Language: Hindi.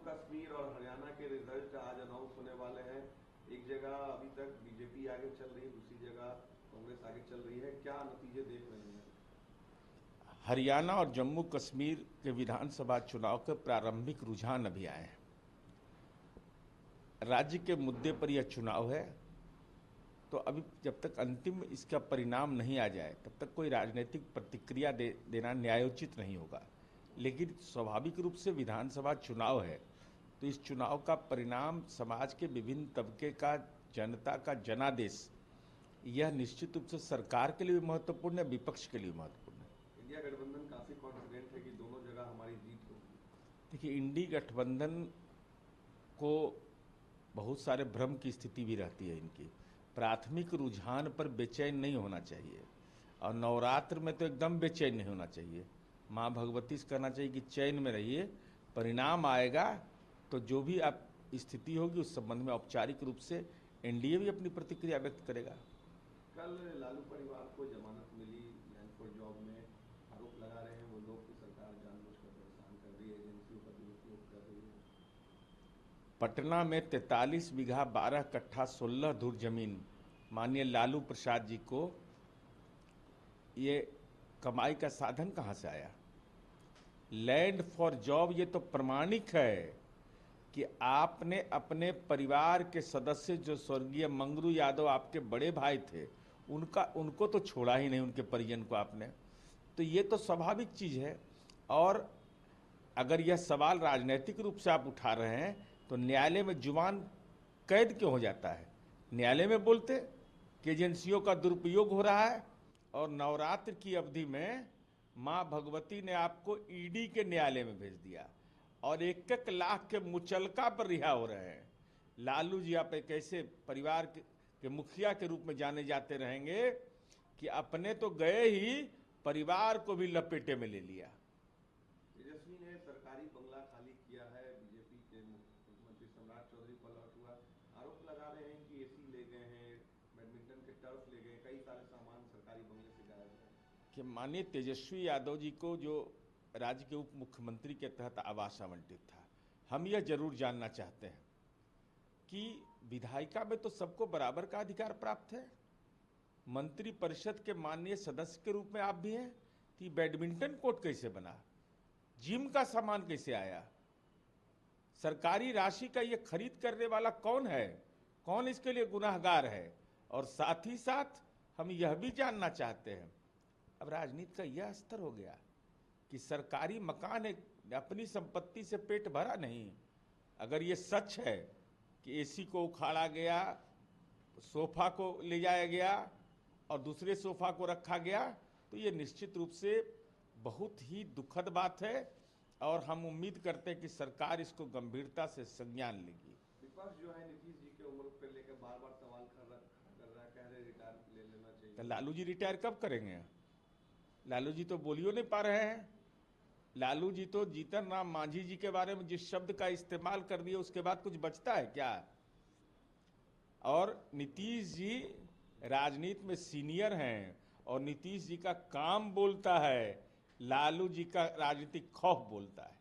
कश्मीर और हरियाणा के रिजल्ट आज अनाउंस होने वाले हैं। एक जगह अभी तक बीजेपी आगे चल रही है, दूसरी जगह कांग्रेस आगे चल रही है। क्या नतीजे देख रहे हैं? हरियाणा और जम्मू कश्मीर के विधानसभा चुनाव के प्रारंभिक रुझान अभी आए हैं। राज्य के मुद्दे पर यह चुनाव है, तो अभी जब तक अंतिम इसका परिणाम नहीं आ जाए तब तक कोई राजनीतिक प्रतिक्रिया देना न्यायोचित नहीं होगा। लेकिन स्वाभाविक रूप से विधानसभा चुनाव है, तो इस चुनाव का परिणाम समाज के विभिन्न तबके का, जनता का जनादेश, यह निश्चित रूप से सरकार के लिए भी महत्वपूर्ण है, विपक्ष के लिए भी महत्वपूर्ण है। इंडिया गठबंधन काफी कॉन्फिडेंट है कि दोनों जगह हमारी जीत होगी। देखिए, इंडी गठबंधन को बहुत सारे भ्रम की स्थिति भी रहती है। इनकी प्राथमिक रुझान पर बेचैन नहीं होना चाहिए, और नवरात्र में तो एकदम बेचैन नहीं होना चाहिए। माँ भगवती से कहना चाहिए कि चैन में रहिए, परिणाम आएगा तो जो भी आप स्थिति होगी उस संबंध में औपचारिक रूप से एनडीए भी अपनी प्रतिक्रिया व्यक्त करेगा। कल लालू परिवार को जमानत मिली लैंड फॉर जॉब में। आरोप लगा रहे हैं वो लोग कि सरकार जानबूझकर परेशान कर रही है, एजेंसियों का दुरुपयोग कर रही है। पटना में 43 बीघा 12 कट्ठा 16 धुर जमीन माननीय लालू प्रसाद जी को, ये कमाई का साधन कहाँ से आया? लैंड फॉर जॉब ये तो प्रमाणिक है कि आपने अपने परिवार के सदस्य, जो स्वर्गीय मंगरू यादव आपके बड़े भाई थे, उनको तो छोड़ा ही नहीं, उनके परिजन को आपने। तो ये तो स्वाभाविक चीज है। और अगर यह सवाल राजनीतिक रूप से आप उठा रहे हैं तो न्यायालय में जुबान कैद क्यों हो जाता है? न्यायालय में बोलते कि एजेंसियों का दुरुपयोग हो रहा है, और नवरात्र की अवधि में मां भगवती ने आपको ईडी के न्यायालय में भेज दिया, और 1-1 लाख के मुचलका पर रिहा हो रहे हैं। लालू जी, आप एक ऐसे परिवार के मुखिया के रूप में जाने जाते रहेंगे कि अपने तो गए ही, परिवार को भी लपेटे में ले लिया। तेजस्वी ने सरकारी बंगला खाली किया है। बीजेपी के मुख्यमंत्री सम्राट चौधरी पलट हुआ। आरोप लगा रहे हैं कि एसी ले गए हैं, बैडमिंटन के टर्फ ले गए, कई सारे सामान सरकारी बंगले से गायब है। कि माननीय तेजस्वी यादव जी को जो राज्य के उप मुख्यमंत्री के तहत आवास आवंटित था, हम यह जरूर जानना चाहते हैं कि विधायिका में तो सबको बराबर का अधिकार प्राप्त है। मंत्री परिषद के माननीय सदस्य के रूप में आप भी हैं, तो बैडमिंटन कोर्ट कैसे बना? जिम का सामान कैसे आया? सरकारी राशि का यह खरीद करने वाला कौन है? कौन इसके लिए गुनाहगार है? और साथ ही साथ हम यह भी जानना चाहते हैं, अब राजनीति का यह स्तर हो गया कि सरकारी मकान है, अपनी संपत्ति से पेट भरा नहीं। अगर ये सच है कि एसी को उखाड़ा गया, सोफा को ले जाया गया और दूसरे सोफा को रखा गया, तो ये निश्चित रूप से बहुत ही दुखद बात है, और हम उम्मीद करते हैं कि सरकार इसको गंभीरता से संज्ञान लेगी। विपक्ष जो है नीतीश जी के उम्र को लेकर बार-बार सवाल कर रहा है, कह रहे रिटायर ले लेना चाहिए। तो लालू जी रिटायर कब करेंगे? लालू जी तो बोलियो नहीं पा रहे हैं। लालू जी तो जीतन राम मांझी जी के बारे में जिस शब्द का इस्तेमाल कर दिया, उसके बाद कुछ बचता है क्या? और नीतीश जी राजनीति में सीनियर हैं, और नीतीश जी का काम बोलता है, लालू जी का राजनीतिक खौफ बोलता है।